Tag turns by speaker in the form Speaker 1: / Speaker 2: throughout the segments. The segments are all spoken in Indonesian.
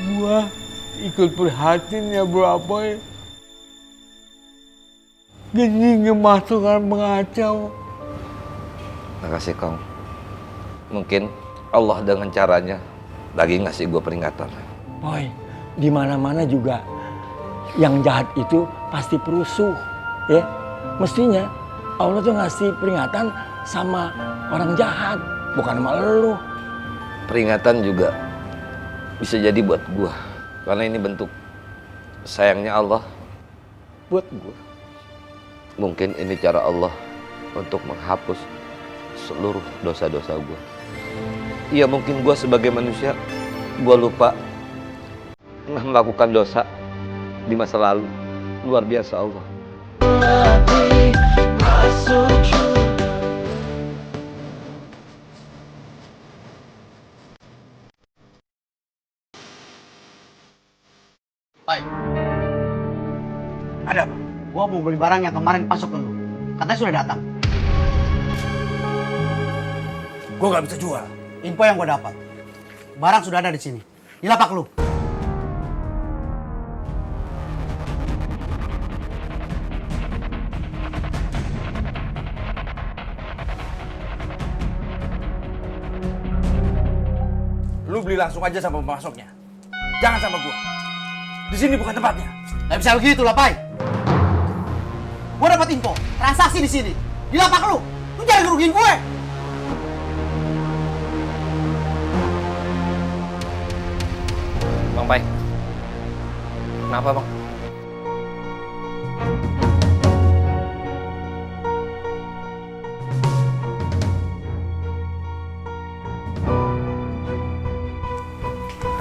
Speaker 1: Gua ikut prihatin ya Bro Apoy. Gini kemasukan mengacau.
Speaker 2: Makasih Kong. Mungkin Allah dengan caranya lagi ngasih gue peringatan.
Speaker 3: Boy, di mana-mana juga yang jahat itu pasti perusuh, ya. Mestinya Allah tuh ngasih peringatan sama orang jahat, bukan sama lu.
Speaker 2: Peringatan juga bisa jadi buat gue, karena ini bentuk sayangnya Allah buat gue. Mungkin ini cara Allah untuk menghapus seluruh dosa-dosa gue. Iya, mungkin gue sebagai manusia, gue lupa melakukan dosa di masa lalu. Luar biasa Allah.
Speaker 4: Pai. Ada apa? Gua mau beli barang yang kemarin pasok ke lu. Katanya sudah datang. Gua nggak bisa jual. Info yang gua dapat, barang sudah ada di sini. Di lapak lu.
Speaker 5: Lu beli langsung aja sama pemasoknya. Jangan sama gua. Di sini bukan tempatnya.
Speaker 4: Gak bisa begitu lah, Pai. Gua dapat info, transaksi di sini. Di lapak lu. Lu jangan ngerugiin gue.
Speaker 2: Bang Pai, kenapa bang?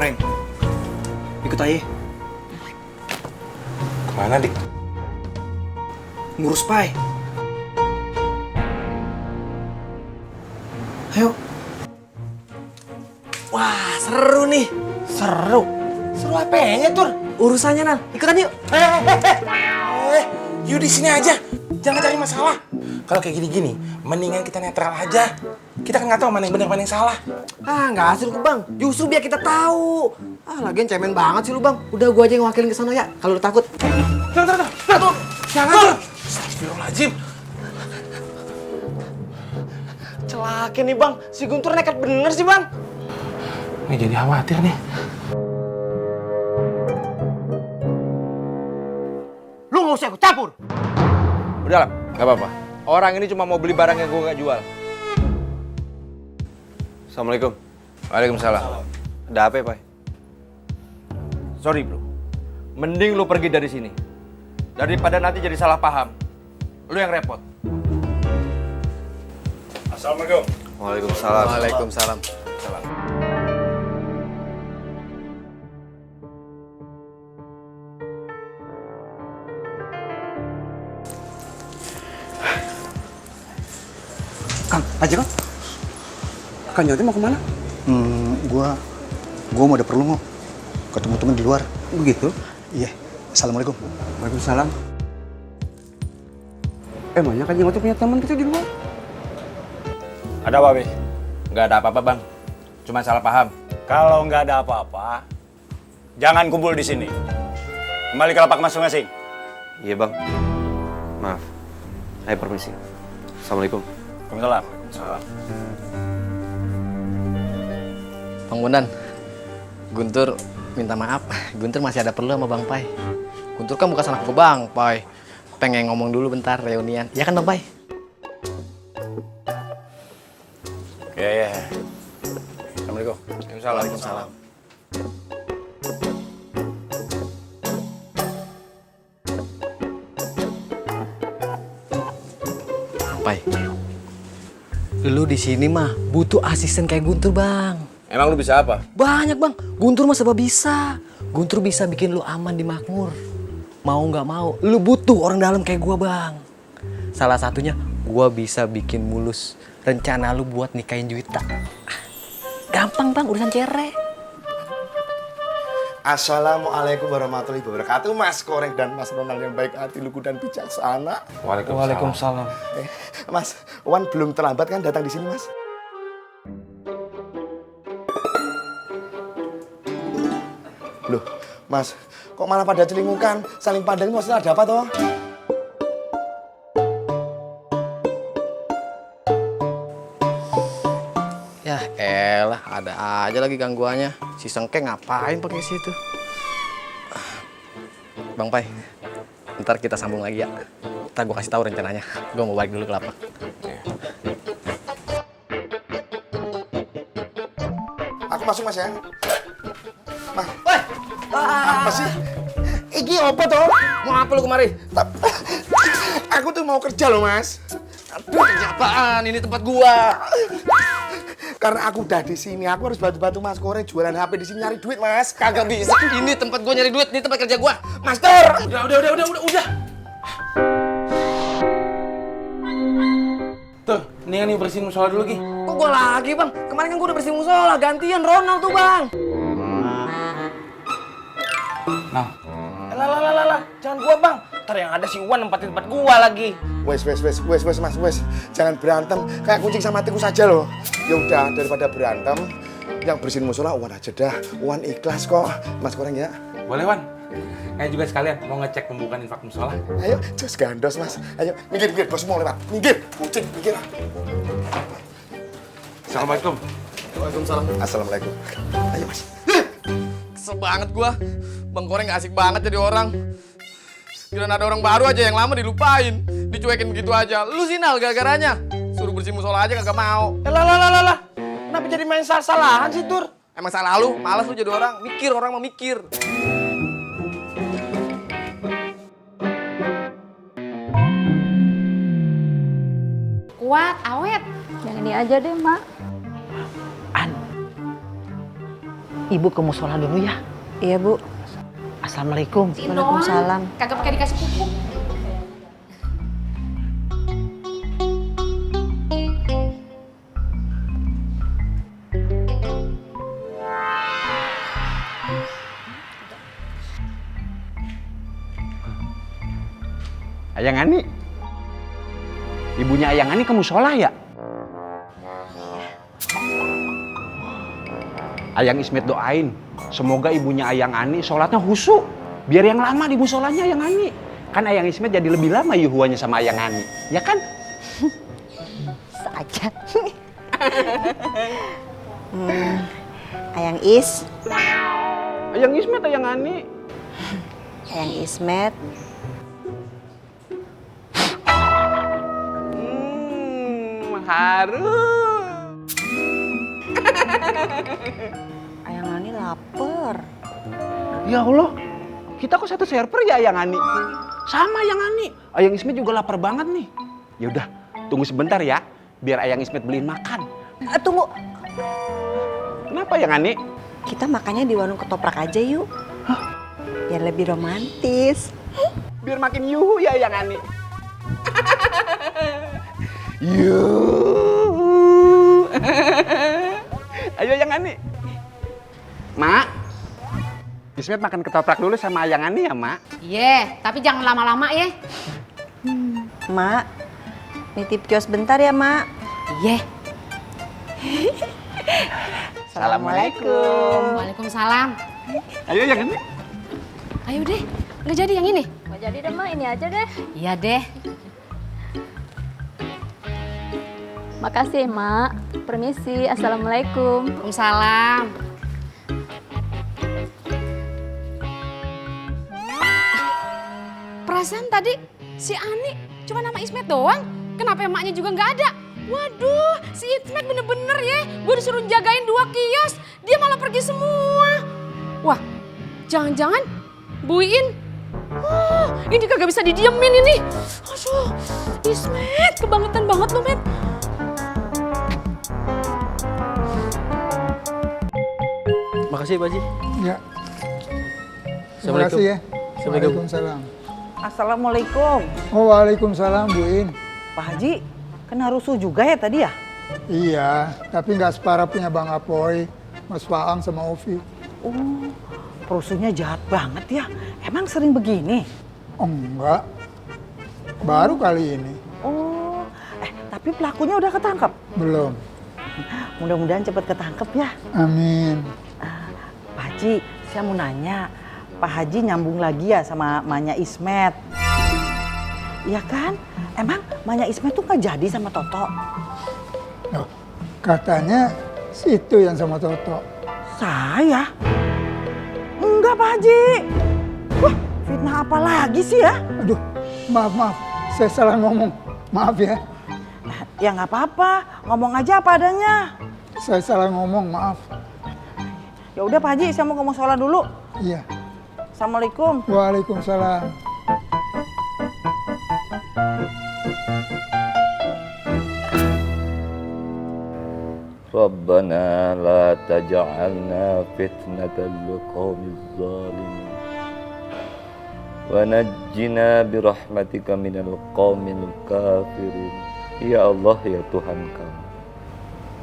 Speaker 5: Reng, ikut aja.
Speaker 6: Kemana, Dik?
Speaker 5: Ngurus Pai. Ayo. Wah, seru nih.
Speaker 4: Seru.
Speaker 5: Seru apanya, Tur? Urusannya, Nal. Ikutan yuk.
Speaker 6: Yuk di sini aja. Jangan cari masalah. Kalau kayak gini-gini, mendingan kita netral aja. Kita kan nggak tahu mana yang benar, mana yang salah.
Speaker 7: Ah, nggak hasil ke bang. Justru biar kita tahu. Ah, lagian cemen banget sih lu bang. Udah gua aja yang wakilin ke sana ya. Kalau lu takut.
Speaker 6: Jangan. Tur. Astagfirullahaladzim.
Speaker 7: Celaka nih bang. Si Guntur nekat bener sih bang.
Speaker 6: Ini jadi khawatir nih.
Speaker 4: Lu nggak usah ikut campur.
Speaker 5: Udah lah, nggak apa-apa. Orang ini cuma mau beli barang yang gua nggak jual. Assalamualaikum. Waalaikumsalam. Ada apa ya, Pai? Sorry, bro. Mending lu pergi dari sini. Daripada nanti jadi salah paham. Lu yang repot.
Speaker 6: Assalamualaikum.
Speaker 5: Waalaikumsalam.
Speaker 7: Waalaikumsalam.
Speaker 5: Salam.
Speaker 4: Kang, aja Kang. Kang Nyoti mau kemana?
Speaker 8: Gua mau ada perlu mau ketemu temen di luar.
Speaker 4: Begitu?
Speaker 8: Iya. Assalamualaikum.
Speaker 4: Waalaikumsalam. Emangnya Kang Nyoti punya teman gitu di luar?
Speaker 5: Ada apa, Be? Nggak ada apa-apa, Bang. Cuma salah paham.
Speaker 9: Kalau nggak ada apa-apa, jangan kumpul di sini. Kembali ke lapak masing-masing.
Speaker 2: Iya bang. Maaf. Saya permisi. Assalamualaikum.
Speaker 9: Waalaikumsalam.
Speaker 7: Bang Bondan, Guntur minta maaf. Guntur masih ada perlu sama Bang Pai. Guntur kan bukan anak ke Bang Pai. Pengen ngomong dulu bentar reunian. Ya kan Bang Pai?
Speaker 9: Ya. Assalamualaikum.
Speaker 5: Waalaikumsalam.
Speaker 7: Pai, lu di sini mah butuh asisten kayak Guntur bang.
Speaker 5: Emang lu bisa apa?
Speaker 7: Banyak bang. Guntur mah serba bisa. Guntur bisa bikin lu aman di makmur. Mau nggak mau, lu butuh orang dalam kayak gua bang. Salah satunya, gua bisa bikin mulus rencana lu buat nikahin Juwita. Gampang bang, urusan cere.
Speaker 6: Assalamualaikum warahmatullahi wabarakatuh, Mas Korek dan Mas Ronald yang baik hati, lugu dan bijaksana.
Speaker 5: Waalaikumsalam.
Speaker 6: Mas, Wan belum terlambat kan datang di sini, Mas? Loh, Mas, kok malah pada celingukan? Saling pandang maksudnya ada apa toh?
Speaker 7: Ya elah, ada aja lagi gangguannya. Si Sengke ngapain pakai situ? Bang Pai, ntar kita sambung lagi ya. Ntar gue kasih tahu rencananya. Gue mau balik dulu ke lapak.
Speaker 6: Aku masuk Mas ya. Mas, apa sih? Iki apa toh?
Speaker 7: Mau apa lu kemari?
Speaker 6: Aku tuh mau kerja loh Mas.
Speaker 7: Aduh, kerja apaan? Ini tempat gua.
Speaker 6: Karena aku udah di sini, aku harus bantu-bantu Mas Kore jualan HP di sini nyari duit Mas.
Speaker 7: Kagak bisa. Ini tempat gua nyari duit. Ini tempat kerja gua.
Speaker 6: Master.
Speaker 9: Udah. Tuh, mendingan nih bersihin musola dulu, Ki.
Speaker 7: Kok gua lagi, Bang? Kemarin kan gua udah bersih musola. Gantian Ronald tuh, Bang.
Speaker 9: Nah. Lah. Jangan gua, Bang. Ntar yang ada si Iwan nempatin tempat gua lagi.
Speaker 6: Wes Mas. Jangan berantem kayak kucing sama tikus saja loh. Ya udah, daripada berantem, yang bersihin musola Wan aja dah. Wan ikhlas kok. Mas Koreng ya.
Speaker 9: Boleh, Wan? Kayak juga sekalian mau ngecek pembukaan infak musola.
Speaker 6: Ayo, cus gandos Mas. Ayo, minggir, bos mau lewat. Minggir, kucing, minggir.
Speaker 9: Assalamualaikum.
Speaker 7: Waalaikumsalam.
Speaker 6: Assalamualaikum. Ayo Mas.
Speaker 7: Kesel banget gua. Bang Koreng gak asik banget jadi orang. Kirain ada orang baru aja yang lama dilupain. Dicuekin begitu aja. Lu sinal gara-garanya. Suruh bersih musola aja kagak mau.
Speaker 9: Lah. Kenapa jadi main salah-salahan sih, Tur?
Speaker 7: Emang salah lu? Malas lu jadi orang. Mikir, orang mau mikir.
Speaker 10: Kuat, awet. Yang ini aja deh, Mak.
Speaker 11: Ibu ke musola dulu ya.
Speaker 10: Iya, Bu.
Speaker 11: Assalamualaikum.
Speaker 10: Waalaikumsalam. Kagak pakai dikasih pupuk.
Speaker 12: Ayang Ani. Ibunya Ayang Ani ke musola ya? Ayang Ismet doain, semoga ibunya Ayang Ani sholatnya khusyuk. Biar yang lama di musolanya Ayang Ani. Kan Ayang Ismet jadi lebih lama yuhuannya sama Ayang Ani. Ya kan?
Speaker 10: Saja. Ayang Is.
Speaker 12: Ayang Ismet, Ayang Ani.
Speaker 10: Ayang Ismet.
Speaker 12: Harum.
Speaker 10: Ayang Ani lapar.
Speaker 12: Ya Allah, kita kok satu server ya Ayang Ani? Sama Ayang Ani. Ayang Ismet juga lapar banget nih. Ya udah, tunggu sebentar ya, biar Ayang Ismet beliin makan.
Speaker 10: Tunggu.
Speaker 12: Kenapa Ayang Ani?
Speaker 10: Kita makannya di warung ketoprak aja yuk. Biar lebih romantis.
Speaker 12: Biar makin yuhu ya Ayang Ani. Yuh. Ayo Ayang Ani. Mak. Ismet makan ketoprak dulu sama Ayang Ani ya, Mak?
Speaker 10: Iya, tapi jangan lama-lama ya. Mak, nitip kios bentar ya, Mak. Iya.
Speaker 12: Assalamualaikum.
Speaker 10: Waalaikumsalam.
Speaker 12: Ayo Ayang Ani.
Speaker 10: Ayo deh, nggak jadi yang ini?
Speaker 11: Nggak jadi deh, Mak. Ini aja deh.
Speaker 10: Iya deh.
Speaker 11: Makasih, Mak. Permisi. Assalamualaikum.
Speaker 10: Waalaikumsalam. Perasaan tadi si Ani cuma nama Ismet doang. Kenapa emaknya juga nggak ada? Waduh, si Ismet bener-bener ya. Gue disuruh jagain 2 kios, dia malah pergi semua. Wah, jangan-jangan Bu Iin. Ini kagak bisa didiemin ini. Aduh, Ismet, kebangetan banget lo, Met.
Speaker 7: Makasih, Pak Haji.
Speaker 1: Ya. Terima
Speaker 7: Assalamualaikum.
Speaker 1: kasih ya.
Speaker 7: Assalamualaikum.
Speaker 1: Waalaikumsalam.
Speaker 11: Assalamualaikum.
Speaker 1: Oh, waalaikumsalam Bu In.
Speaker 11: Pak Haji, kena rusuh juga ya tadi ya?
Speaker 1: Iya, tapi nggak separah punya Bang Apoy, Mas Faang sama Ovi.
Speaker 11: Oh, rusuhnya jahat banget ya. Emang sering begini?
Speaker 1: Enggak. Baru kali ini.
Speaker 11: Oh, tapi pelakunya udah ketangkap?
Speaker 1: Belum.
Speaker 11: Mudah-mudahan cepat ketangkep ya.
Speaker 1: Amin.
Speaker 11: Pak Haji, Saya mau nanya, Pak Haji nyambung lagi ya sama Manya Ismet? Iya kan? Emang Manya Ismet tuh nggak jadi sama Toto?
Speaker 1: Loh, katanya situ yang sama Toto.
Speaker 11: Saya? Enggak Pak Haji. Wah, fitnah apa lagi sih ya?
Speaker 1: Aduh, maaf, saya salah ngomong. Maaf ya.
Speaker 11: Ya nggak apa-apa, ngomong aja apa adanya.
Speaker 1: Saya salah ngomong, maaf.
Speaker 11: Ya udah Pak Haji, saya mau ngomong sholat dulu.
Speaker 1: Iya.
Speaker 11: Assalamualaikum.
Speaker 1: Waalaikumsalam.
Speaker 2: Rabbana la taj'alna fitnatan liqaumil zalimin wa najjina birahmatika minal qaumil kafirin. Ya Allah, ya Tuhan kami,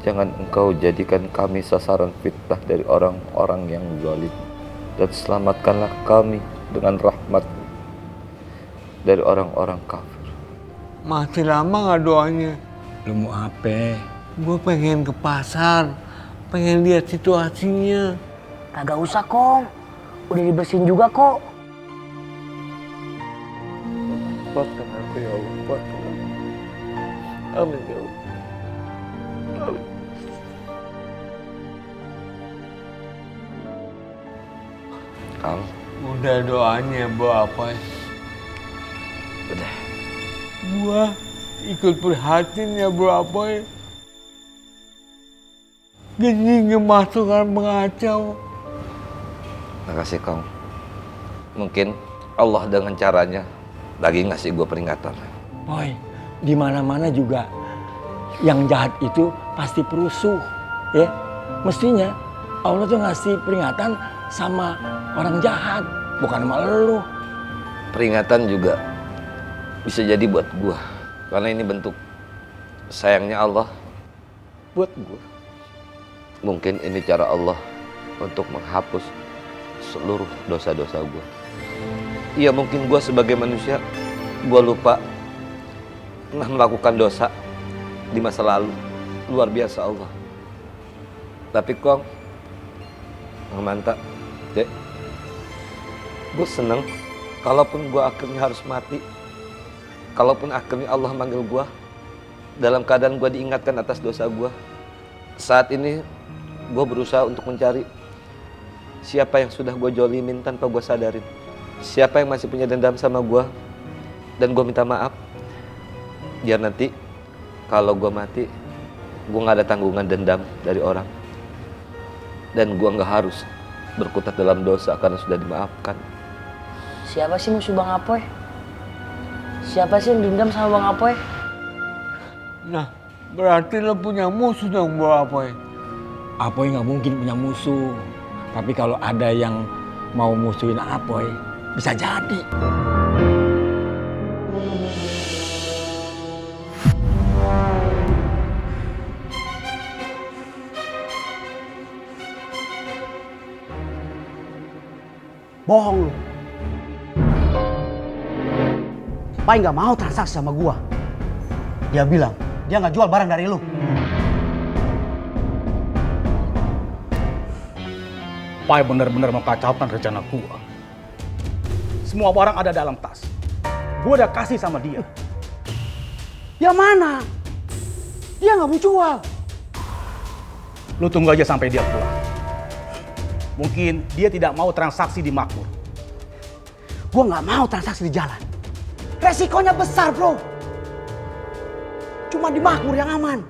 Speaker 2: jangan Engkau jadikan kami sasaran fitnah dari orang-orang yang zalim, dan selamatkanlah kami dengan rahmat dari orang-orang kafir.
Speaker 13: Masih lama nggak doanya?
Speaker 3: Lu mau apa?
Speaker 13: Gue pengen ke pasar, pengen lihat situasinya.
Speaker 14: Kagak usah Kong, udah dibersihin juga kok.
Speaker 2: Kuatkan aku ya Allah, kuatkan aku. Amin ya Allah. Amin. Kang,
Speaker 13: Udah doanya buat apa?
Speaker 2: udah.
Speaker 13: Gua ikut prihatin ya bro apa? Gini kemasukan mengacau.
Speaker 2: Makasih Kang. Mungkin Allah dengan caranya lagi ngasih gue peringatan.
Speaker 3: Boy, di mana-mana juga yang jahat itu pasti perusuh, ya. Mestinya Allah tuh ngasih peringatan sama orang jahat, bukan sama lu.
Speaker 2: Peringatan juga bisa jadi buat gue, karena ini bentuk sayangnya Allah buat gue. Mungkin ini cara Allah untuk menghapus seluruh dosa-dosa gue. Iya, mungkin gue sebagai manusia, gue lupa pernah melakukan dosa di masa lalu. Luar biasa Allah. Tapi Kong, Manta, Dek, gue seneng kalaupun gue akhirnya harus mati, kalaupun akhirnya Allah manggil gue dalam keadaan gue diingatkan atas dosa gue. Saat ini gue berusaha untuk mencari siapa yang sudah gue jolimin tanpa gue sadarin, siapa yang masih punya dendam sama gue, dan gue minta maaf. Biar nanti kalau gue mati, gue gak ada tanggungan dendam dari orang, dan gue gak harus berkutat dalam dosa karena sudah dimaafkan.
Speaker 14: Siapa sih musuh Bang Apoy? Siapa sih yang dendam sama Bang Apoy?
Speaker 13: Nah, berarti lo punya musuh dong bro apa?
Speaker 3: Apoy nggak mungkin punya musuh. Tapi kalau ada yang mau musuhin Apoy, bisa jadi.
Speaker 12: Bohong lu. Pai nggak mau transaksi sama gua. Dia bilang dia nggak jual barang dari lu.
Speaker 9: Pai benar-benar mengkacaukan rencana gua. Semua barang ada dalam tas. Gua udah kasih sama dia.
Speaker 12: Ya mana? Dia nggak mau jual.
Speaker 9: Lu tunggu aja sampai dia pulang. Mungkin dia tidak mau transaksi di Makmur.
Speaker 12: Gua nggak mau transaksi di jalan. Resikonya besar bro. Cuma di Makmur yang aman.